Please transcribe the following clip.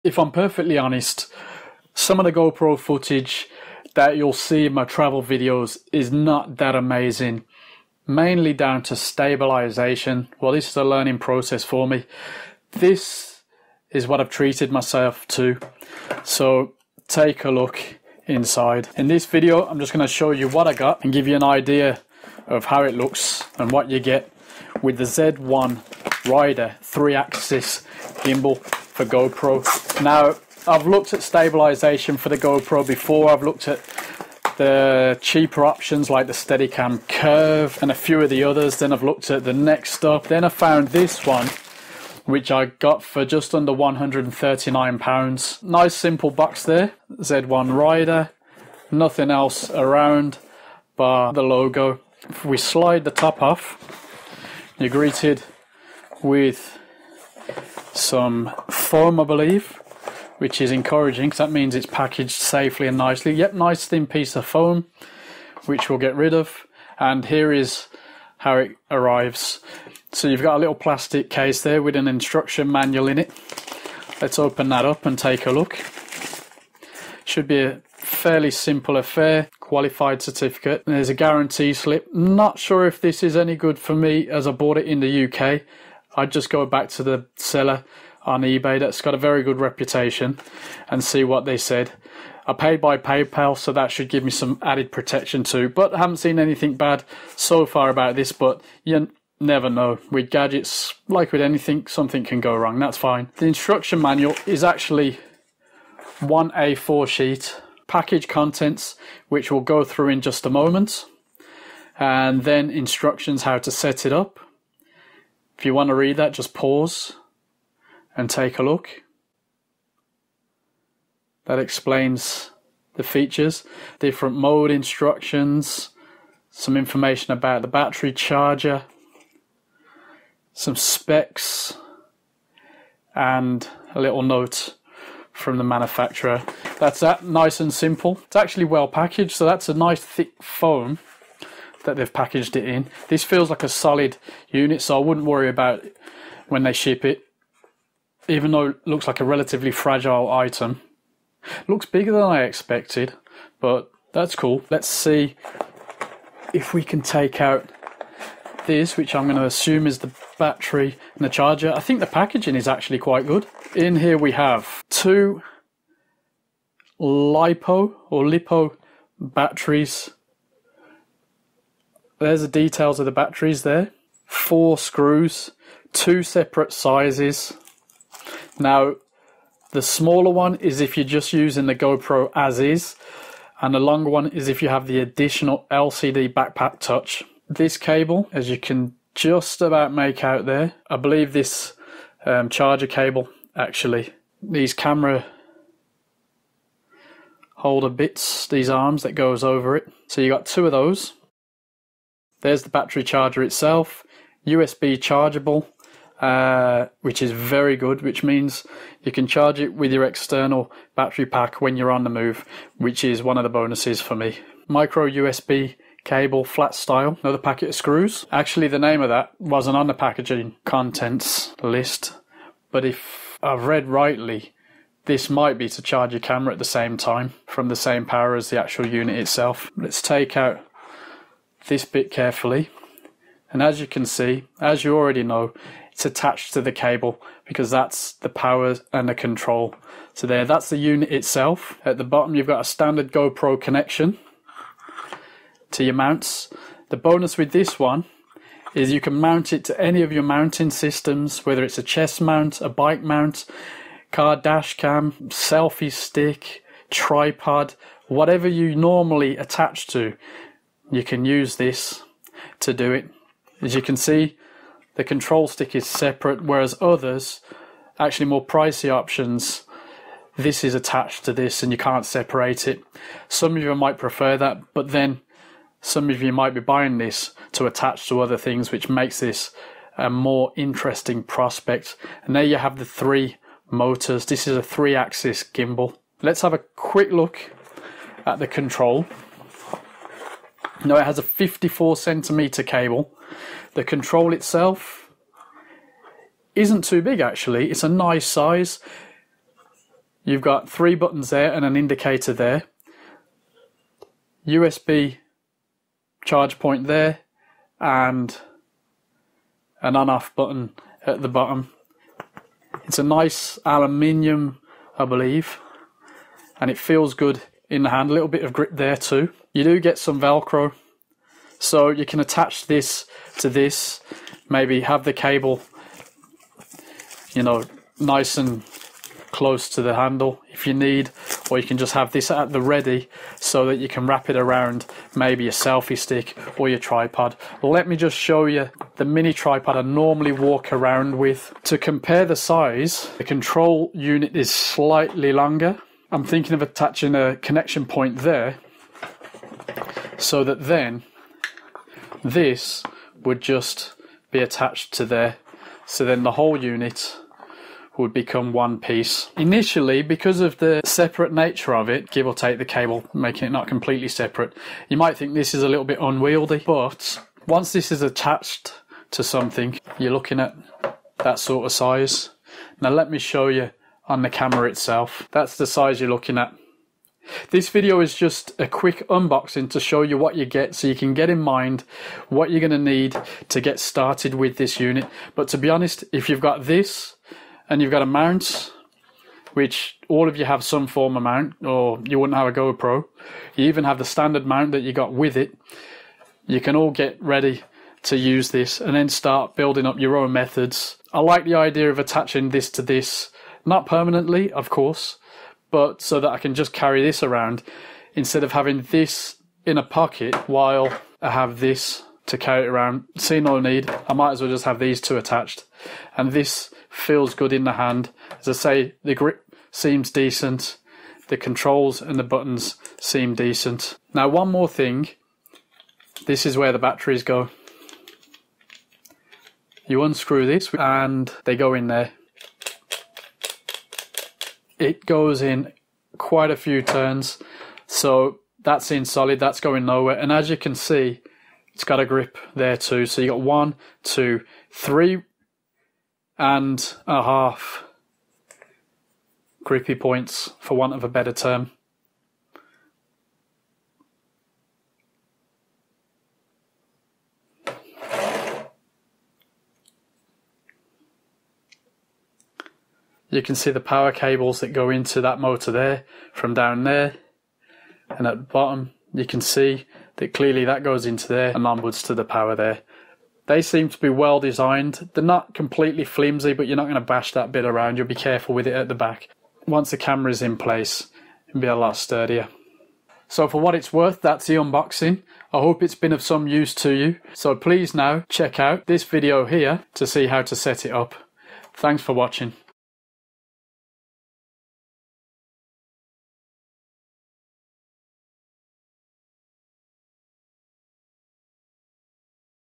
If I'm perfectly honest, some of the GoPro footage that you'll see in my travel videos is not that amazing, mainly down to stabilization. Well, this is a learning process for me. This is what I've treated myself to, so take a look inside. In this video, I'm just going to show you what I got and give you an idea of how it looks and what you get with the Z1 Rider 3-axis gimbal for GoPro. Now, I've looked at stabilization for the GoPro before. I've looked at the cheaper options like the Steadicam Curve and a few of the others. Then I've looked at the next up. Then I found this one, which I got for just under £139. Nice simple box there. Z1 Rider. Nothing else around but the logo. If we slide the top off, you're greeted with some foam, I believe, which is encouraging because that means it's packaged safely and nicely. Yep, nice thin piece of foam, which we'll get rid of. And here is how it arrives. So you've got a little plastic case there with an instruction manual in it. Let's open that up and take a look. Should be a fairly simple affair. Qualified certificate. And there's a guarantee slip. Not sure if this is any good for me as I bought it in the UK. I'd just go back to the seller on eBay that's got a very good reputation and see what they said. I paid by PayPal, so that should give me some added protection too. But I haven't seen anything bad so far about this, but you never know. With gadgets, like with anything, something can go wrong. That's fine. The instruction manual is actually one A4 sheet. Package contents, which we'll go through in just a moment. And then instructions how to set it up. If you want to read that, just pause and take a look. That explains the features, different mode instructions, some information about the battery charger, some specs, and a little note from the manufacturer. That's that, nice and simple. It's actually well packaged, so that's a nice thick foam that they've packaged it in. This feels like a solid unit, so I wouldn't worry about it when they ship it, even though it looks like a relatively fragile item. Looks bigger than I expected, but that's cool. Let's see if we can take out this, which I'm going to assume is the battery and the charger. I think the packaging is actually quite good. In here we have two LiPo batteries. There's the details of the batteries there. 4 screws, 2 separate sizes. Now, the smaller one is if you're just using the GoPro as is, and the longer one is if you have the additional LCD BacPac Touch. This cable, as you can just about make out there, I believe this charger cable, actually, these camera holder bits, these arms that goes over it. So you got 2 of those. There's the battery charger itself, USB chargeable, which is very good, which means you can charge it with your external battery pack when you're on the move, which is one of the bonuses for me. Micro USB cable, flat style, another packet of screws. Actually, the name of that wasn't on the packaging contents list, but if I've read rightly, this might be to charge your camera at the same time from the same power as the actual unit itself. Let's take out this bit carefully, and as you can see, as you already know, it's attached to the cable because that's the power and the control. So there, that's the unit itself. At the bottom you've got a standard GoPro connection to your mounts. The bonus with this one is you can mount it to any of your mounting systems, whether it's a chest mount, a bike mount, car dash cam, selfie stick, tripod, whatever you normally attach to. You can use this to do it. As you can see, the control stick is separate, whereas others, actually more pricey options, this is attached to this and you can't separate it. Some of you might prefer that, but then some of you might be buying this to attach to other things, which makes this a more interesting prospect. And there you have the 3 motors. This is a 3-axis gimbal. Let's have a quick look at the control. Now, it has a 54cm cable. The control itself isn't too big, actually. It's a nice size. You've got 3 buttons there and an indicator there. USB charge point there and an on-off button at the bottom. It's a nice aluminium, I believe, and it feels good in the hand. A little bit of grip there too. You do get some Velcro, so you can attach this to this, maybe have the cable, you know, nice and close to the handle if you need, or you can just have this at the ready so that you can wrap it around maybe a selfie stick or your tripod. Let me just show you the mini tripod I normally walk around with. To compare the size, the control unit is slightly longer. I'm thinking of attaching a connection point there so that then this would just be attached to there, so then the whole unit would become one piece. Initially, because of the separate nature of it, give or take the cable, making it not completely separate, you might think this is a little bit unwieldy, but once this is attached to something, you're looking at that sort of size. Now let me show you on the camera itself. That's the size you're looking at. This video is just a quick unboxing to show you what you get, so you can get in mind what you're going to need to get started with this unit. But to be honest, if you've got this and you've got a mount, which all of you have some form of mount, or you wouldn't have a GoPro, you even have the standard mount that you got with it, you can all get ready to use this and then start building up your own methods. I like the idea of attaching this to this, not permanently, of course, but so that I can just carry this around instead of having this in a pocket while I have this to carry it around. See no need, I might as well just have these two attached. And this feels good in the hand. As I say, the grip seems decent, the controls and the buttons seem decent. Now one more thing, this is where the batteries go. You unscrew this and they go in there. It goes in quite a few turns, so that's in solid, that's going nowhere. And as you can see, it's got a grip there too. So you got 1, 2, 3 and a half grippy points, for want of a better term. You can see the power cables that go into that motor there from down there, and at the bottom you can see that clearly that goes into there and onwards to the power there. They seem to be well designed. They're not completely flimsy, but you're not going to bash that bit around. You'll be careful with it at the back. Once the camera is in place, it'll be a lot sturdier. So for what it's worth, that's the unboxing. I hope it's been of some use to you. So please now check out this video here to see how to set it up. Thanks for watching.